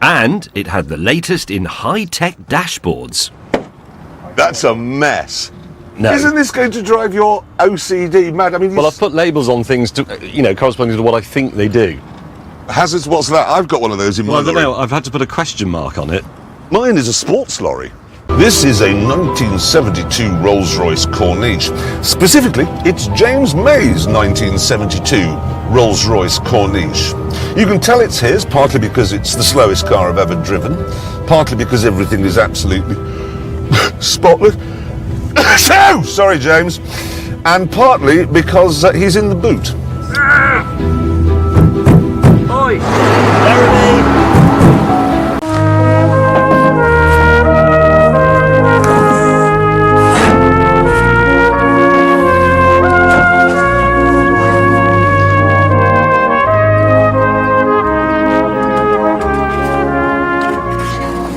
And it had the latest in high-tech dashboards. That's a mess. No. Isn't this going to drive your OCD mad? I mean, Well, I've put labels on things to, corresponding to what I think they do. hazards, what's that? I've got one of those in my Well, I don't lorry. know, I've had to put a question mark on it. Mine is a sports lorry. This is a 1972 Rolls-Royce Corniche. Specifically, it's James May's 1972 Rolls-Royce Corniche. You can tell it's his, partly because it's the slowest car I've ever driven, partly because everything is absolutely spotless. Sorry, James. And partly because he's in the boot. Oi! Jeremy!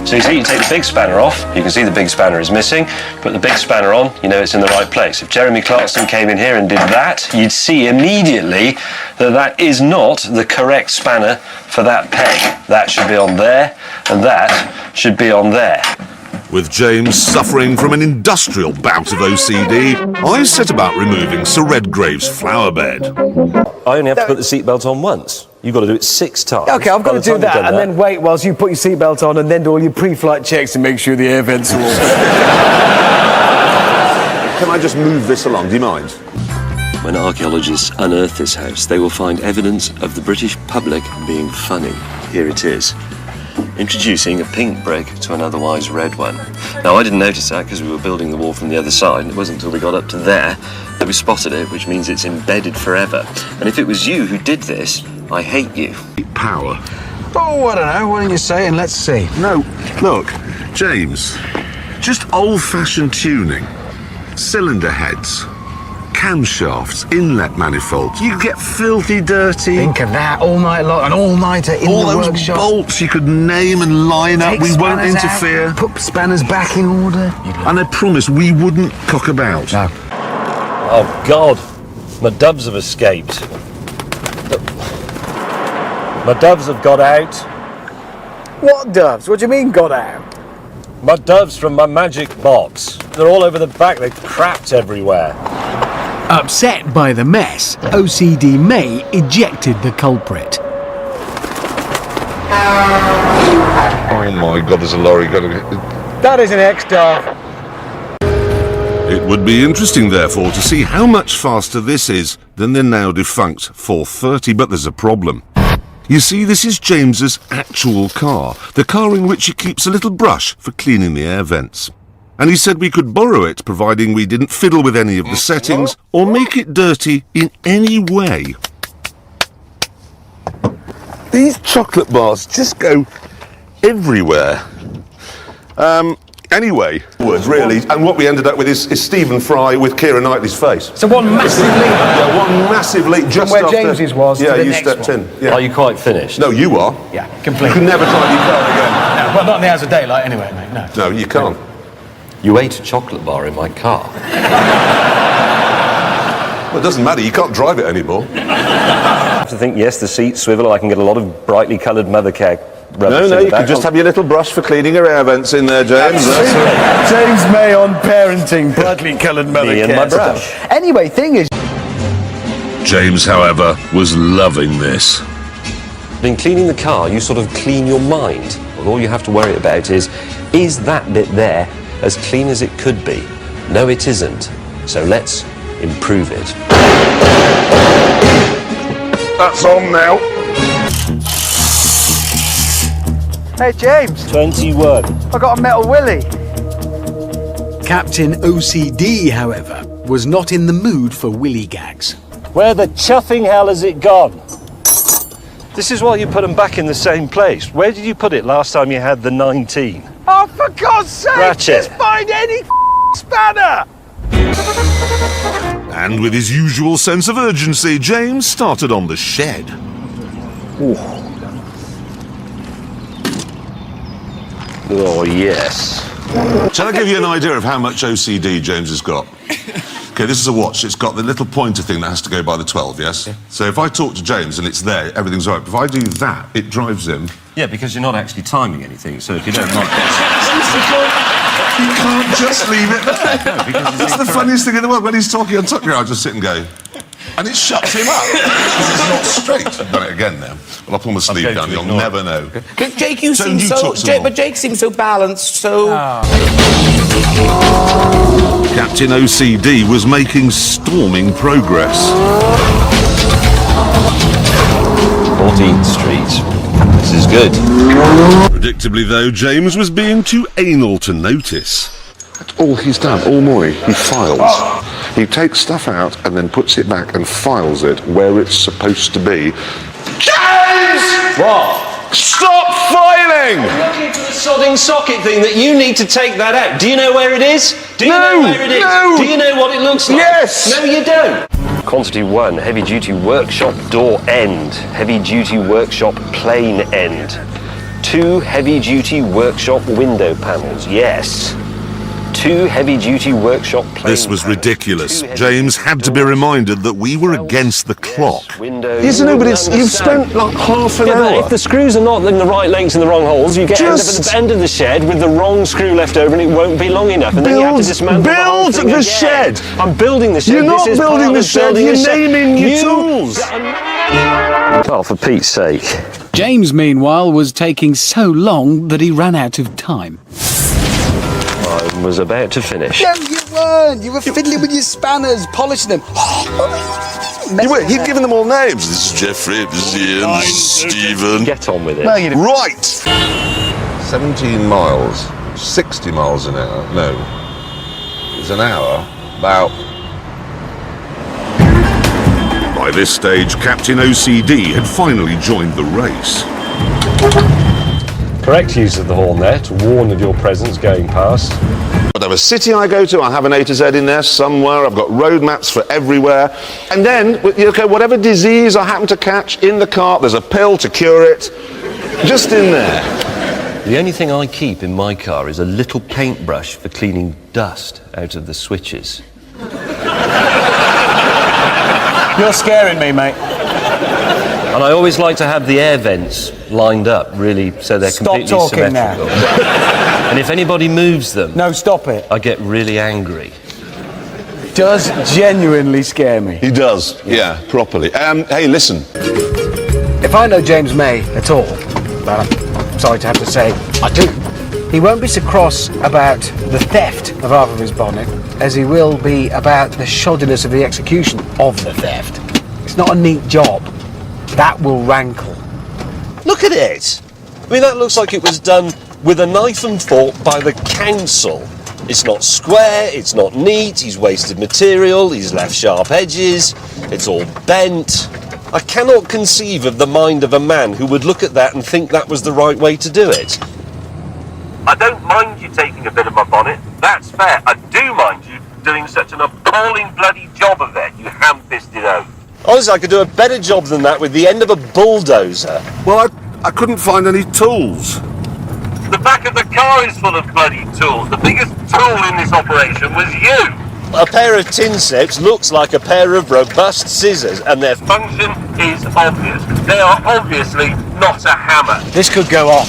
So you see, you take the big spanner off, you can see the big spanner is missing, put the big spanner on, you know it's in the right place. If Jeremy Clarkson came in here and did that, you'd see immediately that that is not the correct spanner for that peg. That should be on there, and that should be on there. With James suffering from an industrial bout of OCD, I set about removing Sir Redgrave's flower bed. I only have to put the seatbelt on once. You've got to do it 6 times. OK, I've got to do that and then wait whilst you put your seatbelt on and then do all your pre-flight checks to make sure the air vents are all... Can I just move this along, do you mind? When archaeologists unearth this house, they will find evidence of the British public being funny. Here it is. Introducing a pink brick to an otherwise red one. Now, I didn't notice that because we were building the wall from the other side, and it wasn't until we got up to there that we spotted it, which means it's embedded forever. And if it was you who did this, I hate you. Power. Oh, I don't know. Why don't you say and let's see. No, look, James, just old-fashioned tuning. Cylinder heads, camshafts, inlet manifolds. You get filthy dirty. Think of that all night long, an all-nighter in all the those workshop. bolts you could name and line up. Take We won't spanners interfere. out, put spanners back in order. And I promise we wouldn't cock about. No. Oh, God. My doves have escaped. My doves have got out. What doves? What do you mean got out? My doves from my magic box. They're all over the back. They've crapped everywhere. Upset by the mess, OCD May ejected the culprit. Oh my God, there's a lorry going to... That is an X-Star. It would be interesting, therefore, to see how much faster this is than the now defunct 430, but there's a problem. You see, this is James's actual car, the car in which he keeps a little brush for cleaning the air vents. And he said we could borrow it, providing we didn't fiddle with any of the settings or make it dirty in any way. These chocolate bars just go everywhere. Anyway, words really, and what we ended up with is Stephen Fry with Keira Knightley's face. So one massive leap. Yeah, one massive leap just From where after... James's was Yeah, to the you next stepped one. in. Yeah. Are you quite finished? No, you are. Yeah, You completely. can never drive your car again. No, well, not in the hours of daylight anyway, mate, no. No, you can't. You ate a chocolate bar in my car. Well, it doesn't matter, you can't drive it anymore. I have to think, yes, the seats swivel, I can get a lot of brightly coloured mother care rubbish No, in the you back. can just have your little brush for cleaning your air vents in there, James. James May on parenting, brightly coloured mother Me and care my stuff. brush. Anyway, thing is... James, however, was loving this. In cleaning the car, you sort of clean your mind. And all you have to worry about is that bit there as clean as it could be? No, it isn't. So let's improve it. That's on now. Hey, James, 21. I got a metal willy. Captain OCD, however, was not in the mood for willy gags. Where the chuffing hell has it gone? This is why you put them back in the same place. Where did you put it last time you had the 19? Oh, for God's sake, Ratchet. just find any spanner! And with his usual sense of urgency, James started on the shed. Oh, yes. Shall I give you an idea of how much OCD James has got? Okay, this is a watch. It's got the little pointer thing that has to go by the 12, yes? Yeah. So if I talk to James and it's there, everything's all right. If I do that, it drives him Yeah, because you're not actually timing anything, so if you don't like You can't just leave it there. That's the funniest thing in the world. When he's talking on top of you, I just sit and go, and it shuts him up. Because it's not straight. I've done it again now. Well, I'll pull my sleeve down, you'll never know. But Jake, you seem so... Jake seems so balanced, so... Captain OCD was making storming progress. 14th Street. This is good. Predictably, though, James was being too anal to notice. That's all he's done, all morning. He files. He takes stuff out and then puts it back and files it where it's supposed to be. James! What? Stop filing! I'm looking for the sodding socket thing that you need to take that out. Do you know where it is? Do you know where it is? No! Do you know what it looks like? Yes! No, you don't. Quantity 1, heavy-duty workshop door end. Heavy-duty workshop plane end. 2 heavy-duty workshop window panels. Yes. 2 heavy-duty workshop plane This was panels. ridiculous. 2 James had to be reminded that we were against the clock. Yes, windows. Isn't it? But you've spent like half an But hour. if the screws are not in the right lengths in the wrong holes, you get end up at the end of the shed with the wrong screw left over and it won't be long enough. And then you have to dismantle the whole thing again. shed! I'm building the shed. You're not This is building part the of shed, building you're the shed. naming your tools. Oh, for Pete's sake. James, meanwhile, was taking so long that he ran out of time. I was about to finish. No, you weren't. You were fiddling with your spanners, polishing them. He'd given them all names. This is Jeffrey, this is Ian, this is Stephen. Get on with it. Right! 17 miles, 60 miles an hour. No, it was an hour, about... By this stage, Captain OCD had finally joined the race. Correct use of the horn there to warn of your presence going past. Whatever city I go to, I have an A to Z in there somewhere. I've got road maps for everywhere. And then, okay, whatever disease I happen to catch in the car, there's a pill to cure it. Just in there. The only thing I keep in my car is a little paintbrush for cleaning dust out of the switches. You're scaring me, mate. And I always like to have the air vents lined up, really, so they're Stop completely talking now. symmetrical. And if anybody moves them, No, stop it. I get really angry. Does genuinely scare me. He does, yeah, properly. Hey, listen. If I know James May at all, well, I'm sorry to have to say, I do. He won't be so cross about the theft of half of his bonnet as he will be about the shoddiness of the execution of the theft. It's not a neat job. That will rankle. Look at it. I mean, that looks like it was done with a knife and fork by the council. It's not square, it's not neat, he's wasted material, he's left sharp edges, it's all bent. I cannot conceive of the mind of a man who would look at that and think that was the right way to do it. I don't mind you taking a bit of my bonnet, that's fair. I do mind you doing such an appalling bloody job of it, you ham-fisted oaf. Honestly, I could do a better job than that with the end of a bulldozer. Well, I couldn't find any tools. The back of the car is full of bloody tools. The biggest tool in this operation was you. A pair of tin snips looks like a pair of robust scissors, and their Function is obvious. They are obviously not a hammer. This could go on.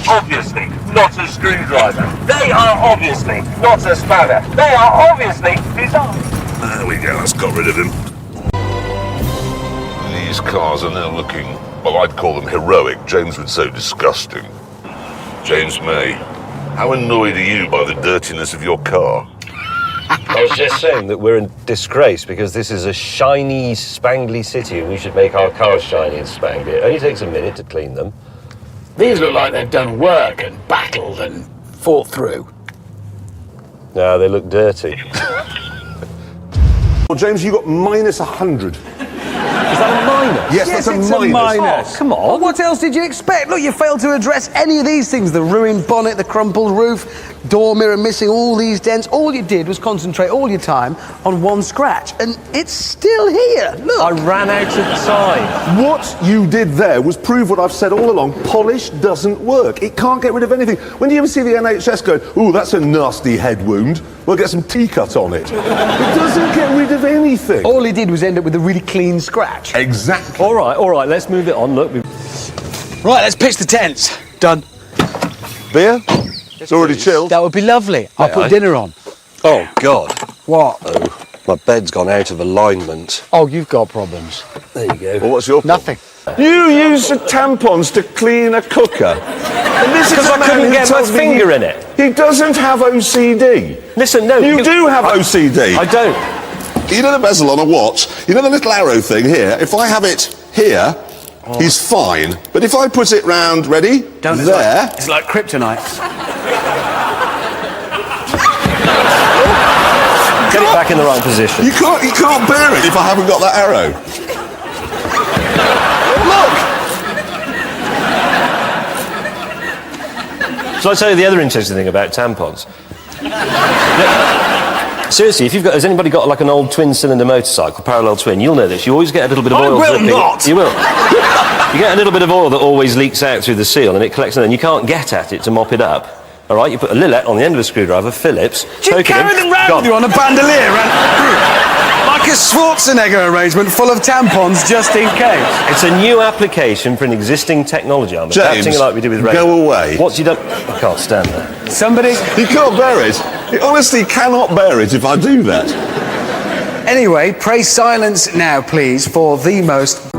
Obviously not a screwdriver. They are obviously not a spanner. They are obviously designed. There we go, that's got rid of him. These cars are now looking, well, I'd call them heroic. James would say disgusting. James May, how annoyed are you by the dirtiness of your car? I was just saying that we're in disgrace because this is a shiny, spangly city and we should make our cars shiny and spangly. It only takes a minute to clean them. These look like they've done work and battled and fought through. No, they look dirty. Well, James, you got minus 100. Is that a minus? Yes, that's a minus. Oh, come on. Well, what else did you expect? Look, you failed to address any of these things. The ruined bonnet, the crumpled roof, door mirror missing, all these dents. All you did was concentrate all your time on one scratch. And it's still here. Look. I ran out of time. What you did there was prove what I've said all along. Polish doesn't work. It can't get rid of anything. When do you ever see the NHS going, ooh, that's a nasty head wound? We'll get some tea cut on it. It doesn't get rid of anything. All he did was end up with a really clean scratch. Exactly. All right, let's move it on. Look, Right, let's pitch the tents. Done. Beer? It's already chilled. That would be lovely. I'll put dinner on. Oh, God. What? Oh, my bed's gone out of alignment. Oh, you've got problems. There you go. Well, what's your Nothing. You use the tampons to clean a cooker. And this is Because a I man couldn't who get my tells me finger in it. He doesn't have OCD. Listen, no. You do have OCD. I don't. You know the bezel on a watch? You know the little arrow thing here? If I have it here, he's fine. But if I put it round, ready? There. It's like kryptonite. Get it back in the right position. You can't bear it if I haven't got that arrow. Shall I tell you the other interesting thing about tampons? Seriously, has anybody got like an old twin-cylinder motorcycle, parallel twin, you'll know this. You always get a little bit of oil dripping. You will. You get a little bit of oil that always leaks out through the seal and it collects and then you can't get at it to mop it up. All right, you put a lillet on the end of a screwdriver, Phillips. Do you carry them round with you on a bandolier? Like a Schwarzenegger arrangement full of tampons just in case. It's a new application for an existing technology. I'm adapting it like we do with radio. Go away. What's you done? I can't stand that. Somebody? He can't bear it. He honestly cannot bear it if I do that. Anyway, pray silence now, please, for the most